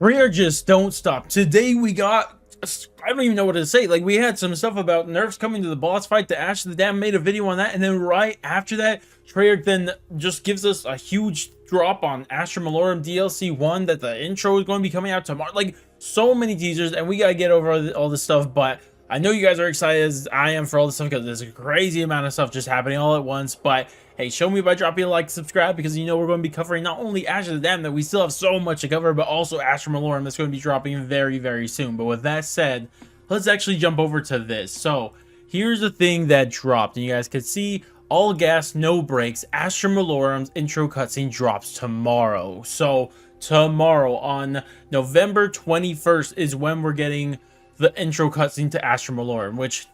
Rare just don't stop. Today we got, I don't even know what to say. Like, we had some stuff about nerfs coming to the boss fight. The Ash of the Dam made a video on that, and then right after that, Treyarch then just gives us a huge drop on Astra Melorum DLC 1 that the intro is going to be coming out tomorrow. Like, so many teasers, and we gotta get over all this stuff, but I know you guys are excited as I am for all this stuff because there's a crazy amount of stuff just happening all at once. But hey, show me by dropping a like and subscribe, because you know we're going to be covering not only Ashes of the Dam that we still have so much to cover, but also Astra Malorum that's going to be dropping very, very soon. But with that said, let's actually jump over to this. So here's the thing that dropped, and you guys can see all gas, no brakes. Astra Malorum's intro cutscene drops tomorrow. So tomorrow on November 21st is when we're getting the intro cutscene to Astra Malorum, which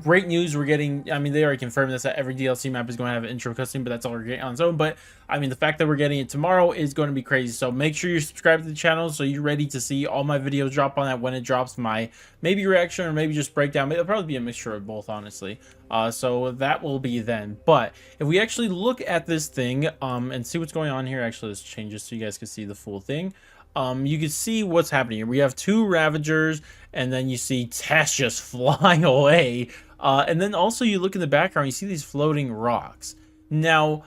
great news. We're getting, I mean, they already confirmed this, that every DLC map is going to have an intro cutscene, but that's all we're getting on its own. But I mean, the fact that we're getting it tomorrow is going to be crazy. So make sure you're subscribed to the channel so you're ready to see all my videos drop on that when it drops. My maybe reaction or maybe just breakdown. It'll probably be a mixture of both, honestly. So that will be then. But if we actually look at this thing and see what's going on here, actually let's change this so you guys can see the full thing. You can see what's happening here. We have two Ravagers, and then you see Tess just flying away. And then also you look in the background, you see these floating rocks. Now,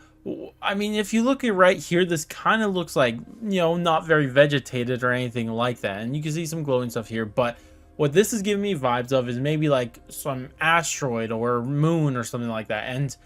I mean, if you look at right here, this kind of looks like, you know, not very vegetated or anything like that. And you can see some glowing stuff here, but what this is giving me vibes of is maybe like some asteroid or moon or something like that. And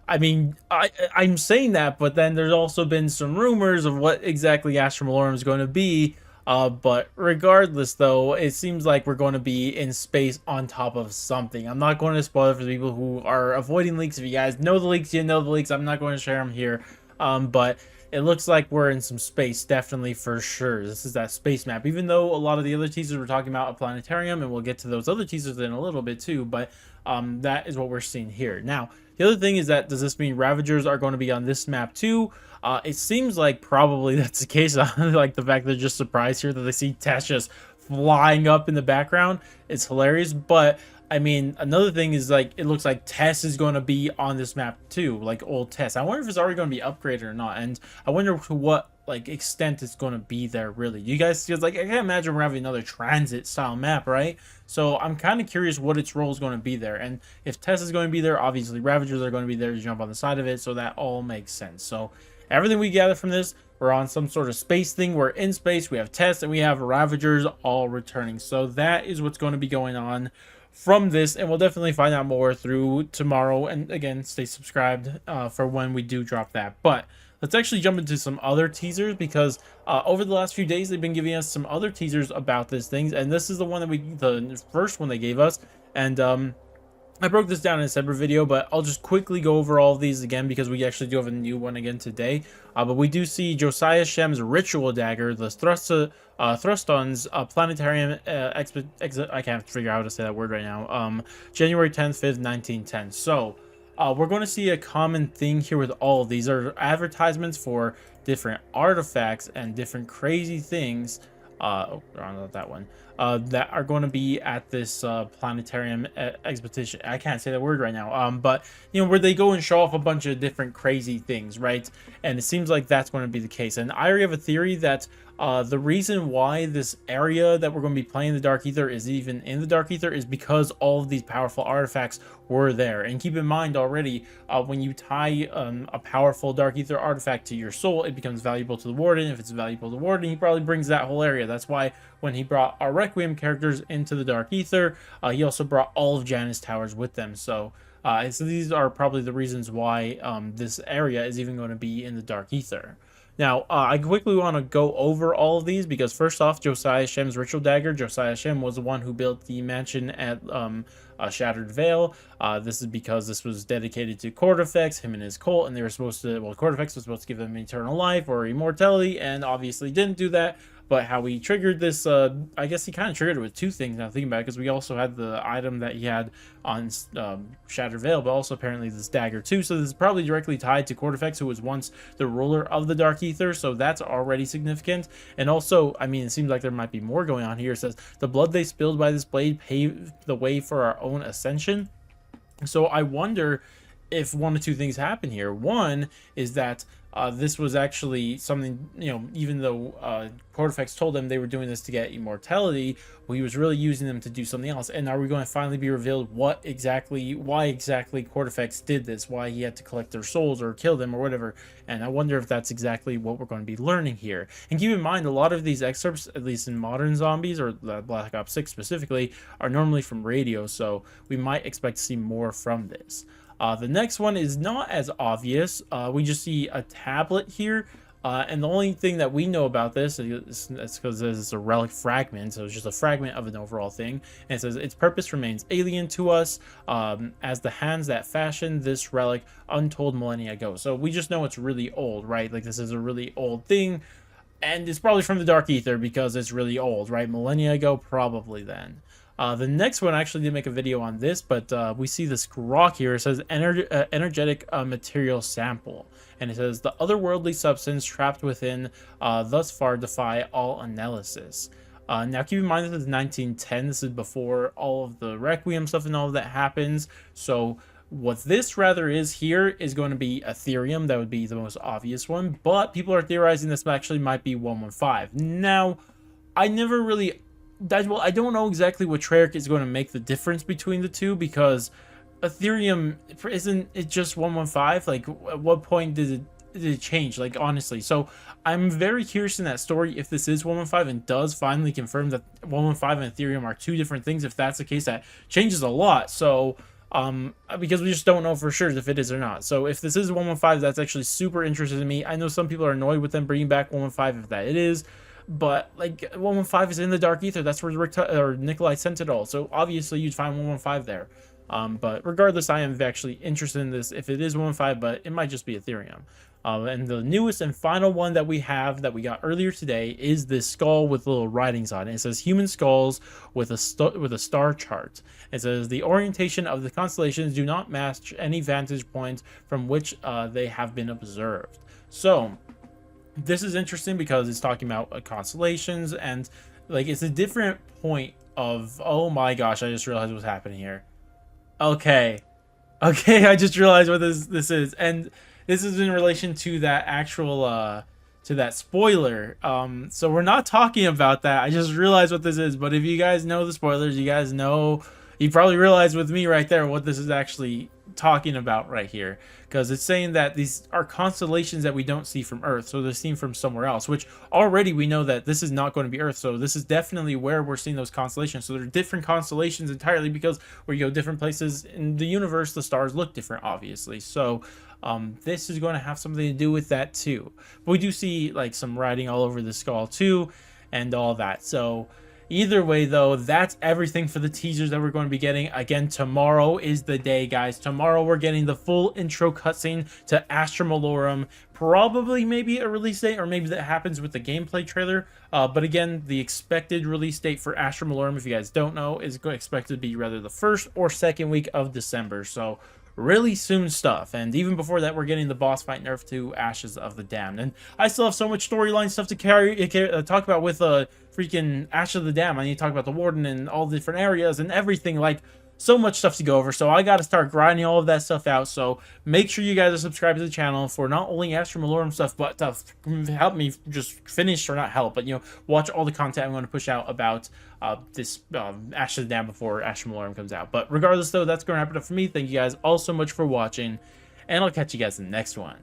I mean, I'm saying that, but then there's also been some rumors of what exactly Astra Malorum is going to be. But regardless, though, it seems like we're going to be in space on top of something. I'm not going to spoil it for the people who are avoiding leaks. If you guys know the leaks, you know the leaks. I'm not going to share them here. But it looks like we're in some space, definitely, for sure. This is that space map. Even though a lot of the other teasers were talking about a planetarium, and we'll get to those other teasers in a little bit too. But that is what we're seeing here. Now, the other thing is that, does this mean Ravagers are going to be on this map too? It seems like probably that's the case. Like the fact they're just surprised here that they see Tess just flying up in the background. It's hilarious. But I mean, another thing is, like, it looks like Tess is going to be on this map too, like old Tess. I wonder if it's already going to be upgraded or not, and I wonder to what like extent it's going to be there. Really, you guys, because like I can't imagine we're having another transit style map, right? So I'm kind of curious what its role is going to be there, and if Tess is going to be there, obviously Ravagers are going to be there to jump on the side of it, so that all makes sense. So everything we gather from this, we're on some sort of space thing. We're in space. We have Tess and we have Ravagers all returning. So that is what's going to be going on from this, and we'll definitely find out more through tomorrow. And again, stay subscribed for when we do drop that. But let's actually jump into some other teasers, because over the last few days they've been giving us some other teasers about this things, and this is the one that the first one they gave us. And I broke this down in a separate video, but I'll just quickly go over all of these again because we actually do have a new one again today. But we do see Josiah Shem's Ritual Dagger, the Thruston's Planetarium I can't figure out how to say that word right now. January 10th, 5th, 1910. So we're going to see a common thing here with all of these. Are advertisements for different artifacts and different crazy things. Not that one. That are going to be at this planetarium expedition. I can't say that word right now. But you know, where they go and show off a bunch of different crazy things, right? And it seems like that's going to be the case. And I already have a theory that the reason why this area that we're going to be playing the Dark Ether is even in the Dark Ether is because all of these powerful artifacts were there. And keep in mind already, when you tie a powerful Dark Ether artifact to your soul, it becomes valuable to the Warden. If it's valuable to the Warden, he probably brings that whole area. That's why when he brought our Requiem characters into the Dark Ether, he also brought all of Janus Towers with them. So these are probably the reasons why this area is even going to be in the Dark Ether. Now, I quickly want to go over all of these, because first off, Josiah Shem's Ritual Dagger. Josiah Shem was the one who built the mansion at Shattered Veil. This is because this was dedicated to Cortifex, him and his cult, and they were supposed to, well, Cortifex was supposed to give him eternal life or immortality, and obviously didn't do that. But how he triggered this, I guess he kind of triggered it with two things now thinking about it, because we also had the item that he had on Shattered Veil, but also apparently this dagger too. So this is probably directly tied to Cortifex, who was once the ruler of the Dark Ether, so that's already significant. And also, I mean, it seems like there might be more going on here. It says, the blood they spilled by this blade paved the way for our own ascension. So I wonder if one of two things happen here. One is that This was actually something, you know, even though Cortifex told them they were doing this to get immortality, well, he was really using them to do something else. And are we going to finally be revealed why exactly Cortifex did this, why he had to collect their souls or kill them or whatever? And I wonder if that's exactly what we're going to be learning here. And keep in mind, a lot of these excerpts, at least in modern zombies or Black Ops 6 specifically, are normally from radio, so we might expect to see more from this. The next one is not as obvious. We just see a tablet here. And the only thing that we know about this is because it's a relic fragment, so it's just a fragment of an overall thing. And it says its purpose remains alien to us, as the hands that fashioned this relic untold millennia ago. So we just know it's really old, right? Like, this is a really old thing, and it's probably from the Dark Ether because it's really old, right? Millennia ago, probably then. The next one, I actually did make a video on this, but we see this rock here. It says energetic material sample. And it says the otherworldly substance trapped within thus far defy all analysis. Now, keep in mind this is 1910. This is before all of the Requiem stuff and all of that happens. So what this rather is here is going to be Ethereum. That would be the most obvious one. But people are theorizing this actually might be 115. Now, I never really... well, I don't know exactly what Treyarch is going to make the difference between the two, because Ethereum, isn't it just 115? Like, at what point did it change? Like, honestly. So I'm very curious in that story if this is 115 and does finally confirm that 115 and Ethereum are two different things. If that's the case, that changes a lot. So because we just don't know for sure if it is or not. So if this is 115, that's actually super interesting to me. I know some people are annoyed with them bringing back 115 if that it is. But like, 115 is in the Dark Ether. That's where Nikolai sent it all. So obviously you'd find 115 there. But regardless, I am actually interested in this if it is 115, but it might just be Ethereum. And the newest and final one that we have that we got earlier today is this skull with little writings on it. It says human skulls with a star chart. It says the orientation of the constellations do not match any vantage point from which they have been observed. So this is interesting because it's talking about constellations, and like, it's a different point of... oh my gosh, I just realized what's happening here. Okay, I just realized what this is, and this is in relation to that actual to that spoiler. So we're not talking about that. I just realized what this is. But if you guys know the spoilers, you guys know, you probably realized with me right there what this is actually talking about right here, because it's saying that these are constellations that we don't see from Earth, so they're seen from somewhere else, which already we know that this is not going to be Earth, so this is definitely where we're seeing those constellations. So they're different constellations entirely, because where you go different places in the universe, the stars look different, obviously. So this is going to have something to do with that too. But we do see like some writing all over the skull too, and all that. So either way, though, that's everything for the teasers that we're going to be getting. Again, tomorrow is the day, guys. Tomorrow we're getting the full intro cutscene to Astra Malorum. Probably maybe a release date, or maybe that happens with the gameplay trailer. But again, the expected release date for Astra Malorum, if you guys don't know, is expected to be rather the 1st or 2nd week of December. So really soon stuff. And even before that, we're getting the boss fight nerf to Ashes of the Damned. And I still have so much storyline stuff to talk about with freaking Ashes of the Damned. I need to talk about the Warden and all the different areas and everything. Like, so much stuff to go over, so I got to start grinding all of that stuff out. So make sure you guys are subscribed to the channel for not only Astra Malorum stuff, but to help me just finish, or not help, but, you know, watch all the content I'm going to push out about this Ashes of the Damned before Astra Malorum comes out. But regardless, though, that's going to wrap it up for me. Thank you guys all so much for watching, and I'll catch you guys in the next one.